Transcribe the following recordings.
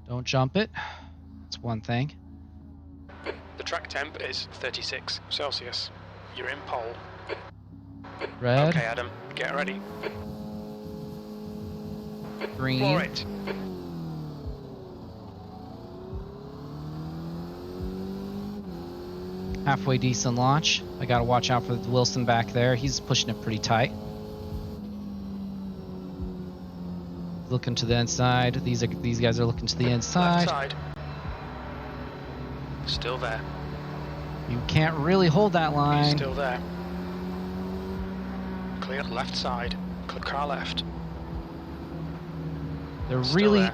Don't jump it. That's one thing. The track temp is 36 Celsius. You're in pole. Red. Okay, Adam, get ready. Green. Floor it. Halfway decent launch. I gotta watch out for Wilson back there. He's pushing it pretty tight. Looking to the inside. These guys are looking to the inside. Left side. Still there. You can't really hold that line. He's still there. Clear left side. Clear car left. They're Still really... there.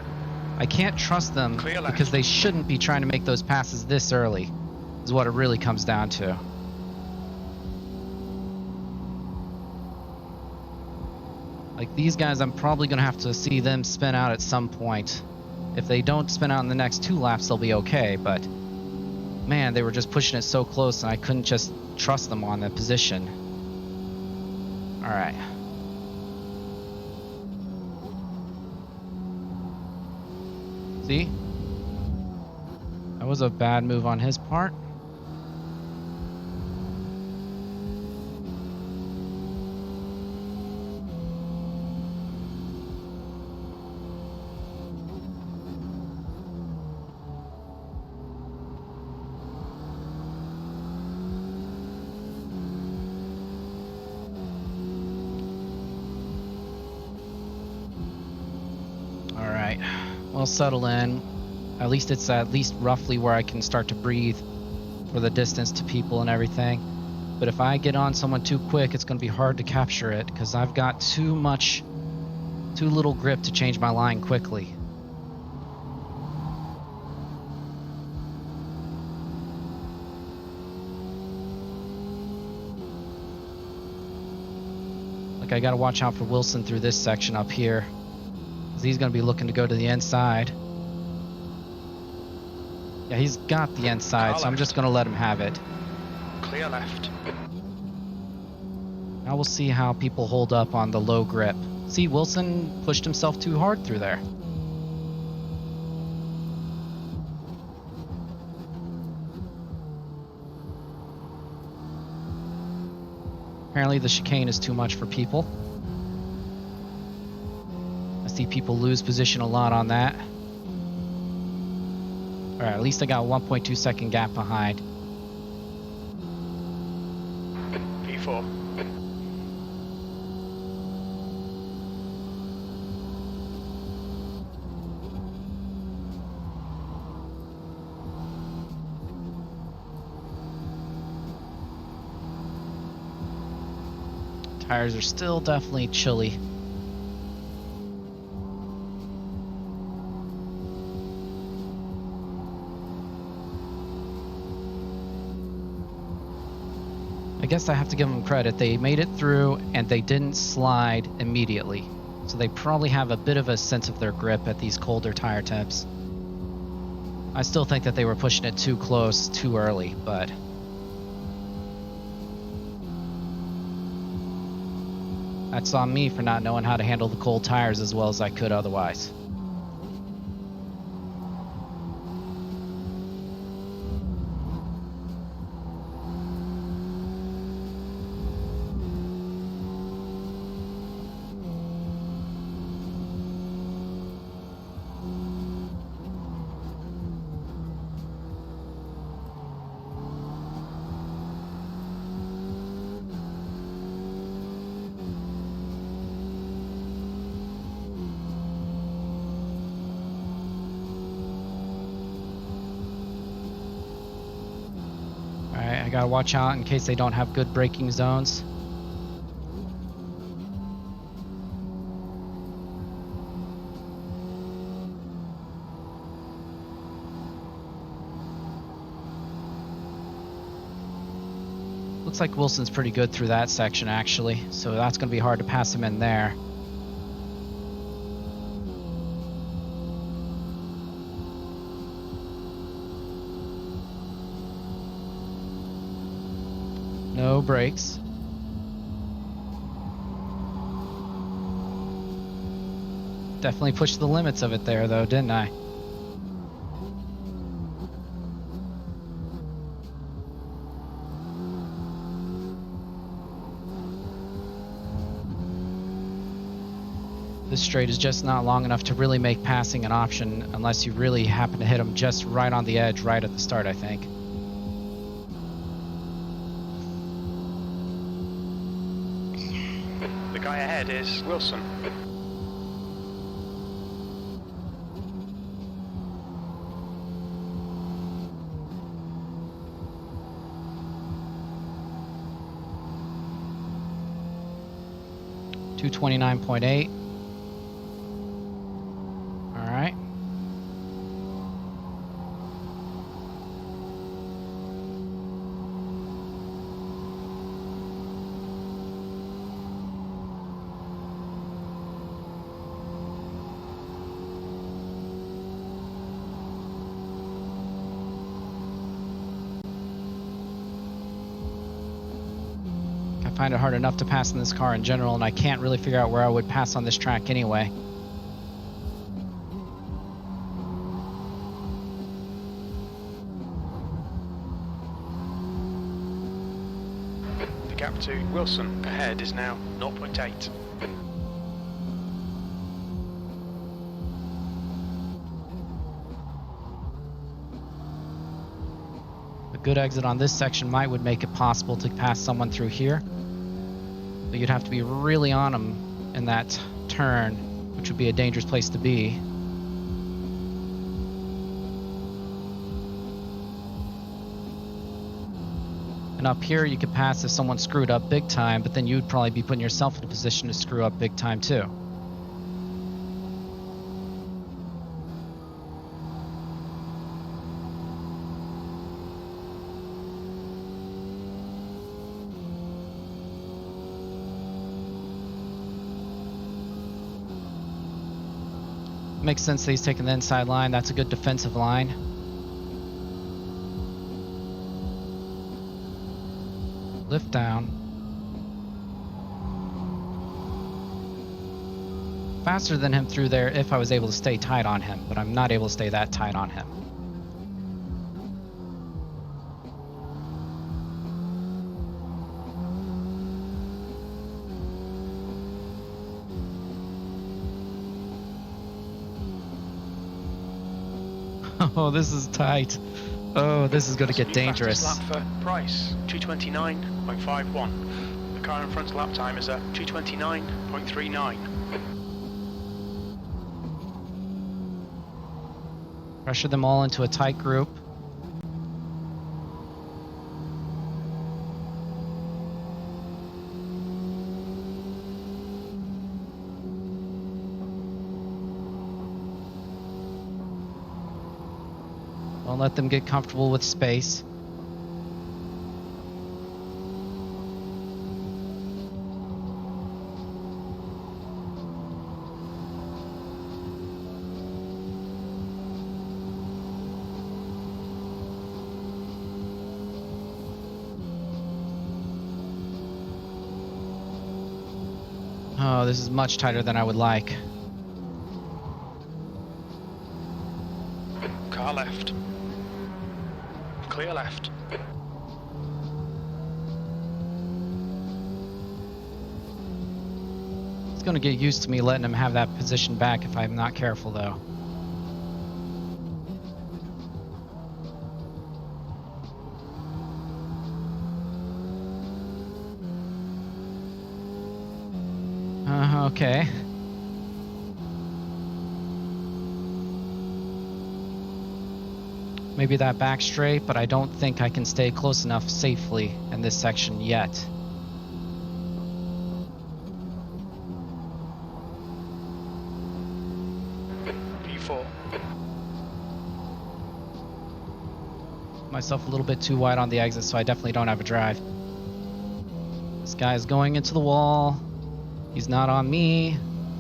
I can't trust them Clear left. because they shouldn't be trying to make those passes this early, is what it really comes down to. Like these guys, I'm probably going to have to see them spin out at some point. If they don't spin out in the next 2 laps, they'll be okay, but man, they were just pushing it so close and I couldn't just trust them on that position. All right. See? That was a bad move on his part. All right. We'll settle in. At least it's at least roughly where I can start to breathe for the distance to people and everything. But if I get on someone too quick, it's going to be hard to capture it because I've got too little grip to change my line quickly. Like I got to watch out for Wilson through this section up here. He's going to be looking to go to the inside. Yeah, he's got the inside, so I'm just going to let him have it. Clear left. Now we'll see how people hold up on the low grip. See, Wilson pushed himself too hard through there. Apparently the chicane is too much for people. I see people lose position a lot on that. Alright, at least I got a 1.2 second gap behind. P4. Tires are still definitely chilly. I guess I have to give them credit. They made it through and they didn't slide immediately. So they probably have a bit of a sense of their grip at these colder tire temps. I still think that they were pushing it too close, too early, but... that's on me for not knowing how to handle the cold tires as well as I could otherwise. I gotta watch out in case they don't have good braking zones. Looks like Wilson's pretty good through that section actually, so that's gonna be hard to pass him in there. No brakes. Definitely pushed the limits of it there though, didn't I? This straight is just not long enough to really make passing an option unless you really happen to hit him just right on the edge right at the start, I think. The guy ahead is Wilson. .229.8. All right. I find it hard enough to pass in this car in general, and I can't really figure out where I would pass on this track anyway. The gap to Wilson ahead is now 0.8. A good exit on this section would make it possible to pass someone through here. But you'd have to be really on them in that turn, which would be a dangerous place to be. And up here you could pass if someone screwed up big time, but then you'd probably be putting yourself in a position to screw up big time too. Makes sense that he's taking the inside line. That's a good defensive line. Lift down. Faster than him through there if I was able to stay tight on him, but I'm not able to stay that tight on him. Oh, this is tight. Oh, this is going to get dangerous. Lap for Price, 229.51. The car in front's lap time is at 229.39. Pressure them all into a tight group. Don't let them get comfortable with space. Oh, this is much tighter than I would like. Car left. Clear left. It's going to get used to me letting him have that position back if I'm not careful, though. Okay. Maybe that back straight, but I don't think I can stay close enough safely in this section yet. P4. Myself a little bit too wide on the exit, so I definitely don't have a drive. This guy is going into the wall. He's not on me,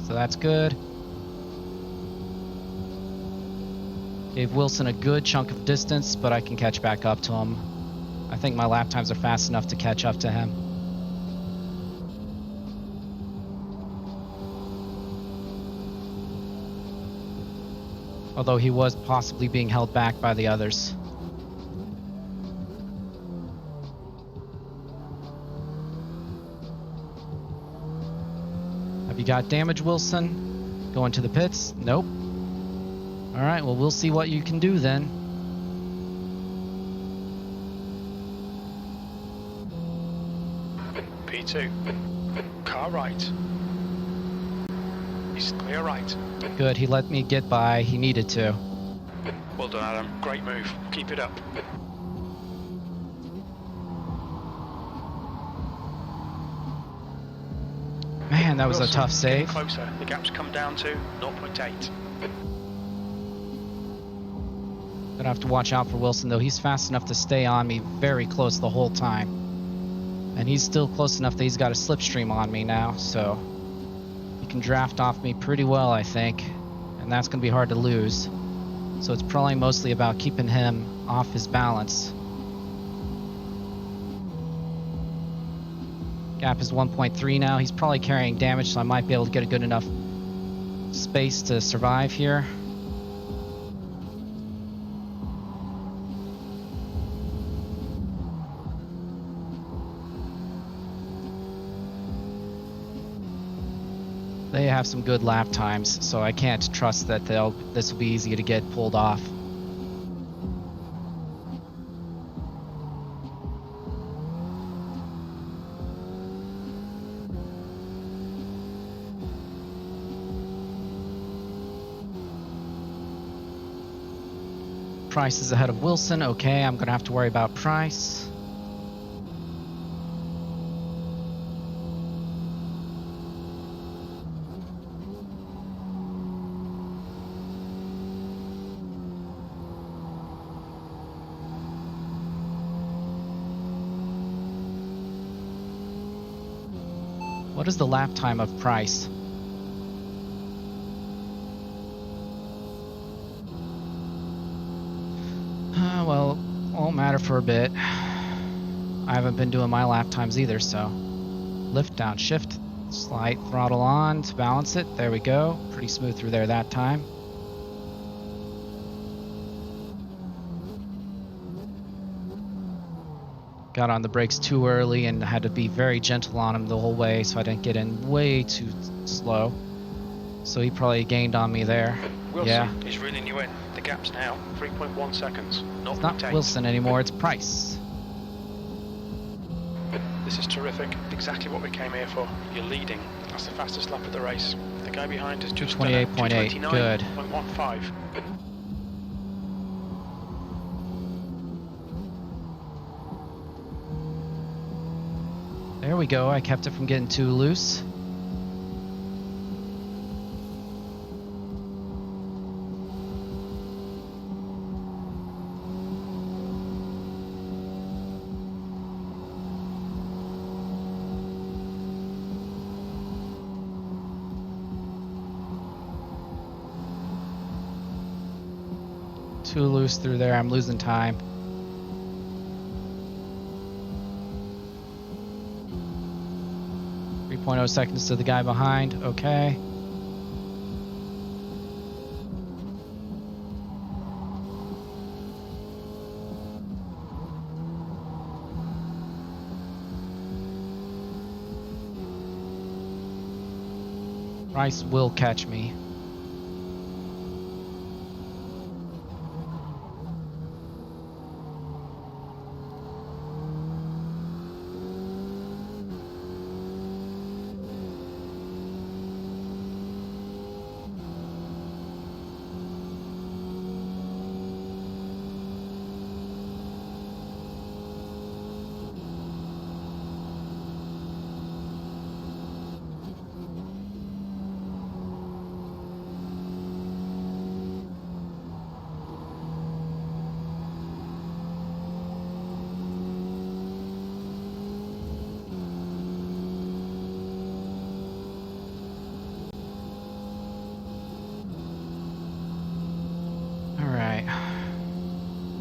so that's good. Gave Wilson a good chunk of distance, but I can catch back up to him. I think my lap times are fast enough to catch up to him. Although he was possibly being held back by the others. Have you got damage, Wilson? Going to the pits? Nope. All right, well, we'll see what you can do then. P2. Car right. He's clear right. Good, he let me get by. He needed to. Well done, Adam. Great move. Keep it up. Man, that was a Wilson, tough getting save. closer. The gap's come down to 0.8. Gonna have to watch out for Wilson, though. He's fast enough to stay on me very close the whole time. And he's still close enough that he's got a slipstream on me now, so he can draft off me pretty well, I think. And that's gonna be hard to lose. So it's probably mostly about keeping him off his balance. Gap is 1.3 now. He's probably carrying damage, so I might be able to get a good enough space to survive here. They have some good lap times, so I can't trust that this will be easy to get pulled off. Price is ahead of Wilson. Okay, I'm gonna have to worry about Price. What is the lap time of Price? Well, won't matter for a bit. I haven't been doing my lap times either, so lift, down, shift, slight throttle on to balance it. There we go. Pretty smooth through there that time. Got on the brakes too early and had to be very gentle on him the whole way, so I didn't get in way too slow. So he probably gained on me there. Wilson Yeah. is reeling you in. The gap's now 3.1 seconds. It's not Wilson anymore, it's Price. This is terrific. Exactly what we came here for. You're leading. That's the fastest lap of the race. The guy behind is just 28.8. Good. 229.15. There we go. I kept it from getting too loose. Too loose through there. I'm losing time. .0 seconds to the guy behind. Okay. Price will catch me.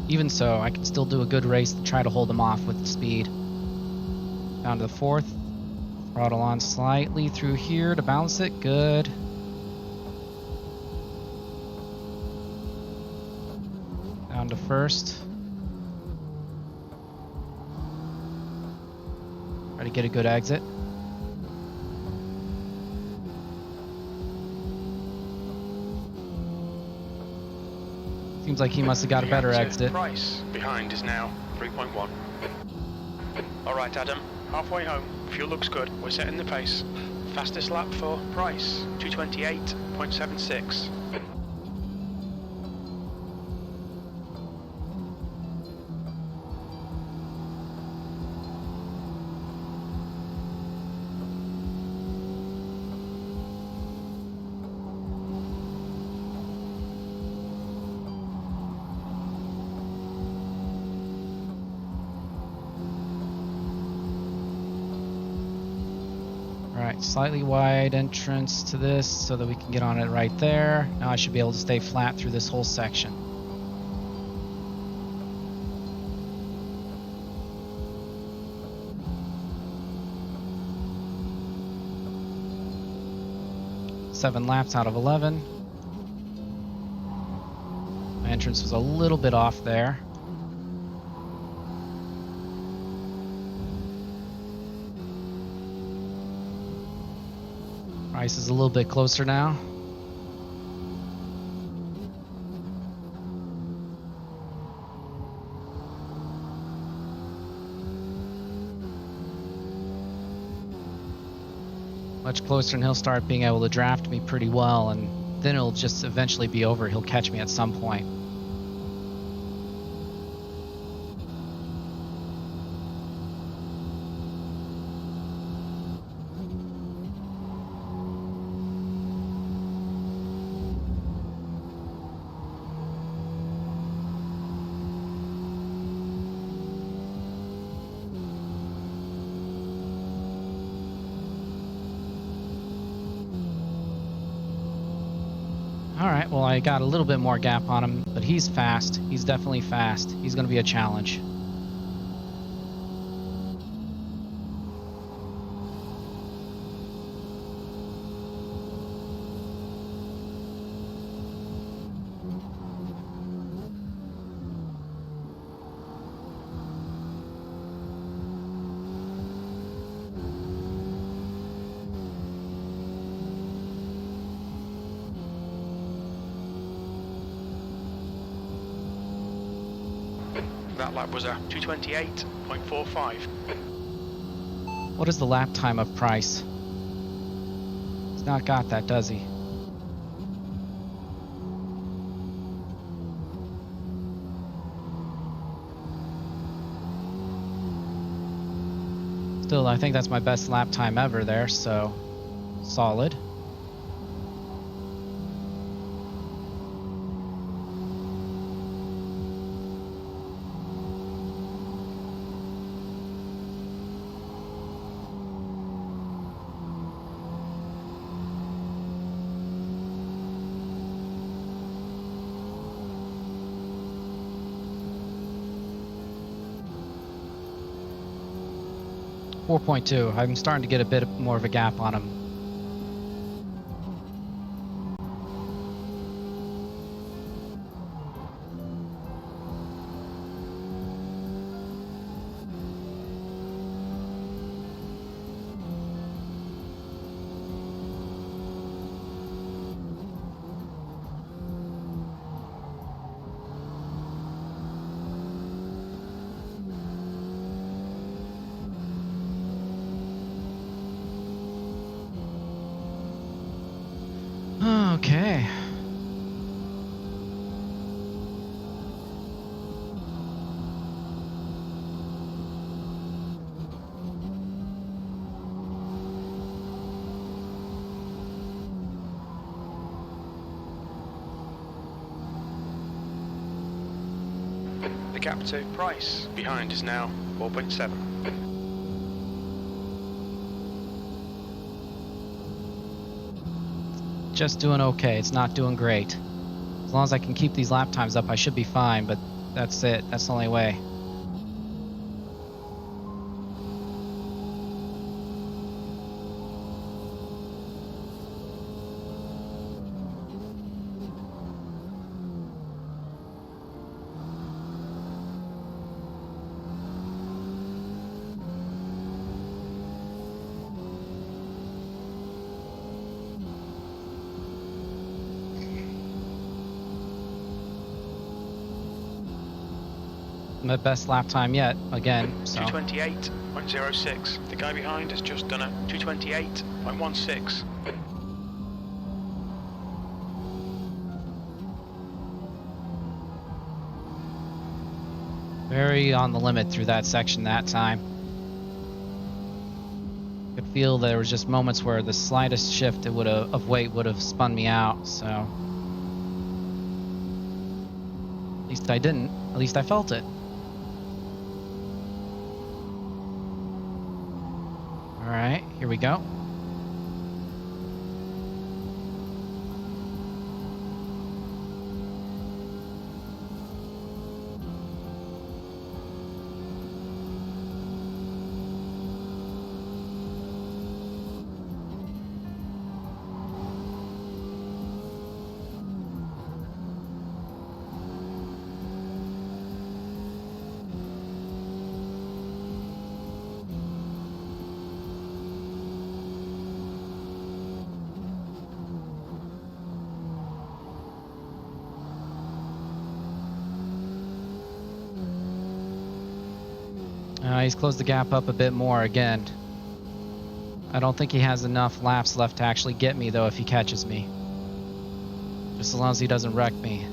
Even so, I can still do a good race to try to hold him off with the speed. Down to the fourth. Throttle on slightly through here to balance it. Good. Down to first. Try to get a good exit. Seems like he must have got a better exit. Price behind is now 3.1. All right, Adam, halfway home. Fuel looks good. We're setting the pace. Fastest lap for Price, 228.76. Alright, slightly wide entrance to this so that we can get on it right there. Now I should be able to stay flat through this whole section. Seven laps out of 11. My entrance was a little bit off there. Price is a little bit closer now. Much closer, and he'll start being able to draft me pretty well, and then it'll just eventually be over. He'll catch me at some point. Alright, well I got a little bit more gap on him, but he's fast. He's definitely fast. He's going to be a challenge. That lap was a 228.45. What is the lap time of Price? He's not got that, does he? Still, I think that's my best lap time ever there, so solid. .2. I'm starting to get a bit more of a gap on him. Okay. The gap to Price behind is now 4.7. Just doing okay. It's not doing great. As long as I can keep these lap times up, I should be fine, but that's it. That's the only way. my best lap time yet, again, so. 228.06. The guy behind has just done a 228.16. Very on the limit through that section that time. I could feel there was just moments where the slightest shift of weight would have spun me out, so. At least I didn't. At least I felt it. Alright, here we go. He's closed the gap up a bit more again. I don't think he has enough laps left to actually get me, though, if he catches me. Just as long as he doesn't wreck me.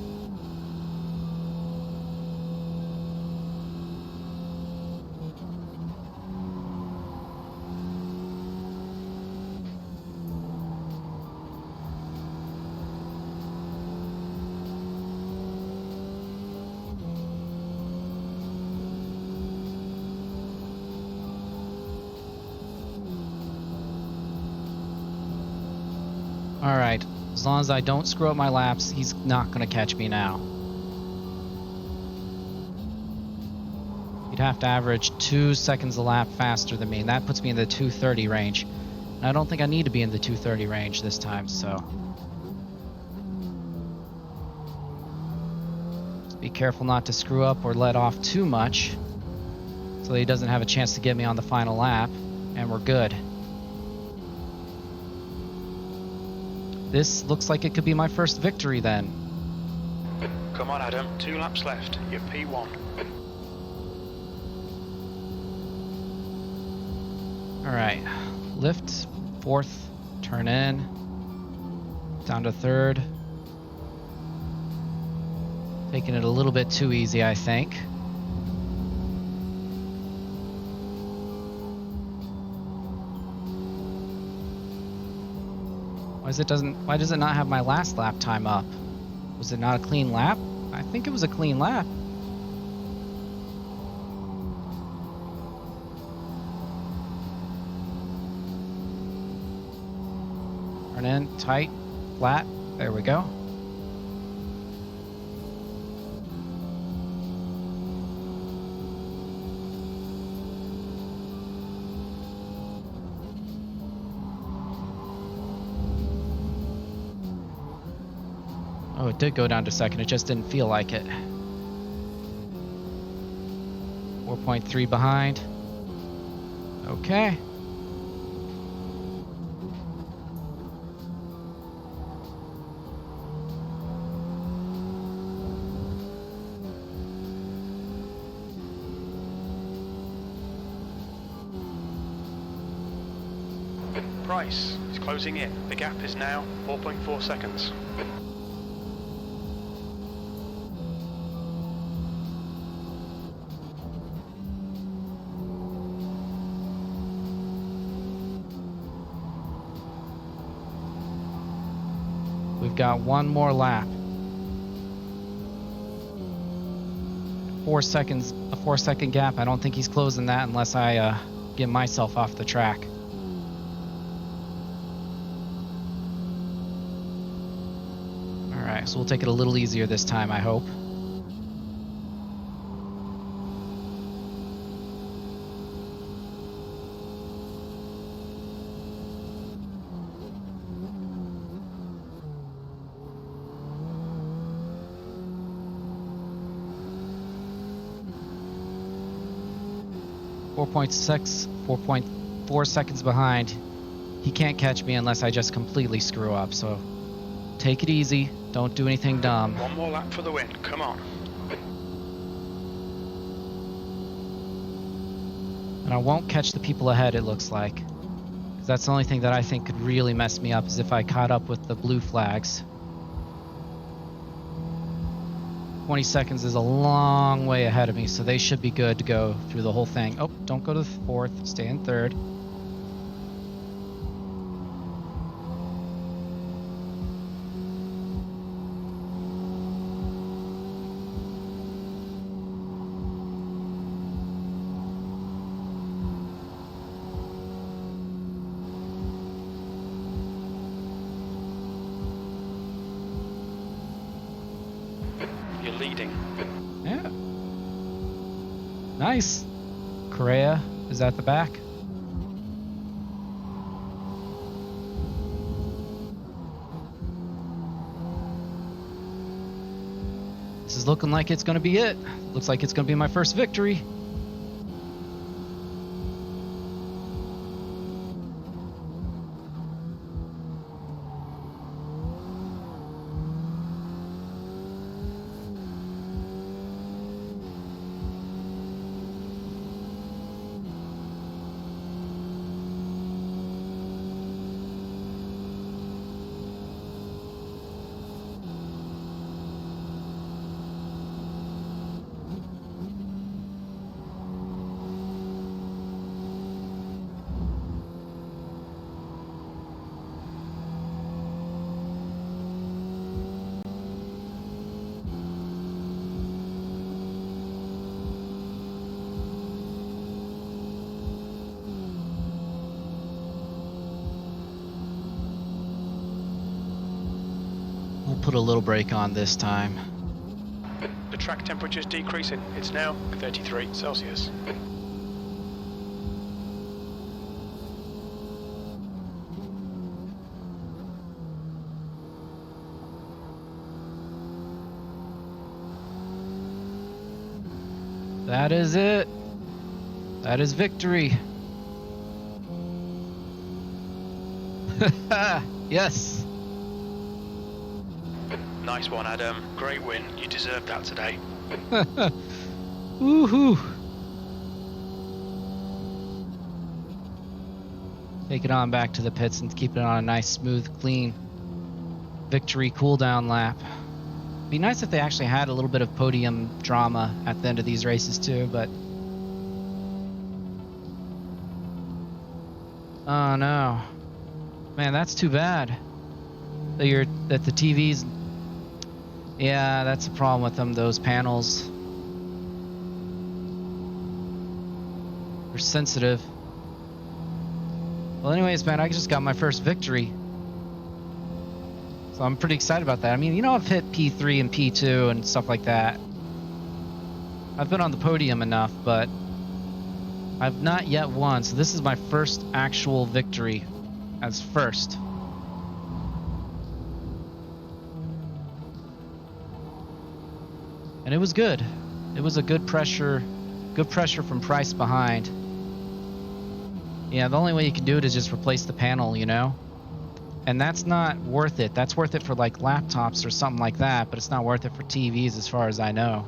Alright, as long as I don't screw up my laps, he's not going to catch me now. He'd have to average 2 seconds a lap faster than me, and that puts me in the 230 range. And I don't think I need to be in the 230 range this time, so. Just be careful not to screw up or let off too much, so that he doesn't have a chance to get me on the final lap, and we're good. This looks like it could be my first victory then. Come on, Adam. 2 laps left. You're P1. Alright. Lift, 4th, turn in. Down to 3rd. Taking it a little bit too easy, I think. Why does it not have my last lap time up? Was it not a clean lap? I think it was a clean lap. Turn in, tight, flat. There we go. Oh, it did go down to 2nd. It just didn't feel like it. 4.3 behind. Okay. Price is closing in. The gap is now 4.4 seconds. We've got one more lap. 4 seconds, a 4-second gap. I don't think he's closing that unless I get myself off the track. Alright, so we'll take it a little easier this time, I hope. .4 seconds behind. He can't catch me unless I just completely screw up, so take it easy. Don't do anything dumb. One more lap for the win. Come on. And I won't catch the people ahead, it looks like. 'Cause that's the only thing that I think could really mess me up is if I caught up with the blue flags. 20 seconds is a long way ahead of me, so they should be good to go through the whole thing. Oh, don't go to the fourth, stay in third. You're leading. Yeah. Nice. Correa is at the back. This is looking like it's going to be it. Looks like it's going to be my first victory. We'll put a little brake on this time. The track temperature's decreasing. It's now 33 Celsius. That is it. That is victory. Yes. Nice one, Adam. Great win. You deserved that today. Woohoo. Take it on back to the pits and keep it on a nice, smooth, clean victory cooldown lap. Be nice if they actually had a little bit of podium drama at the end of these races too, but oh no, man, that's too bad. That the TVs, yeah, that's a problem with them. Those panels are sensitive. Well, anyways, man, I just got my first victory. So I'm pretty excited about that. I mean, you know, I've hit P3 and P2 and stuff like that. I've been on the podium enough, but I've not yet won. So this is my first actual victory as first. And it was good. It was a good pressure from Price behind. Yeah, the only way you can do it is just replace the panel, you know? And that's not worth it. That's worth it for like laptops or something like that, but it's not worth it for TVs as far as I know.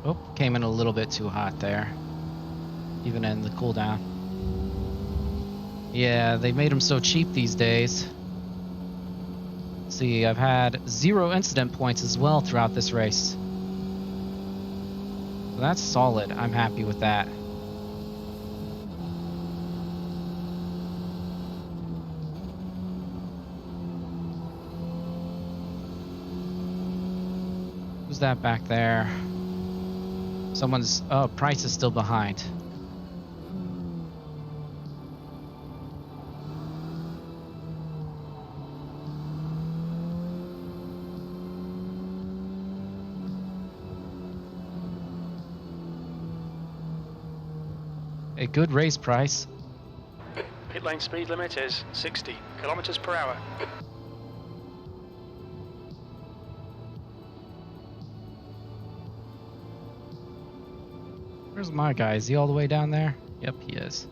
Oh, came in a little bit too hot there, even in the cooldown. Yeah, they made them so cheap these days. See, I've had 0 incident points as well throughout this race. So that's solid. I'm happy with that. Who's that back there? Someone's, oh, Price is still behind. A good race, Price. Pit lane speed limit is 60 kilometers per hour. Where's my guy? Is he all the way down there? Yep, he is.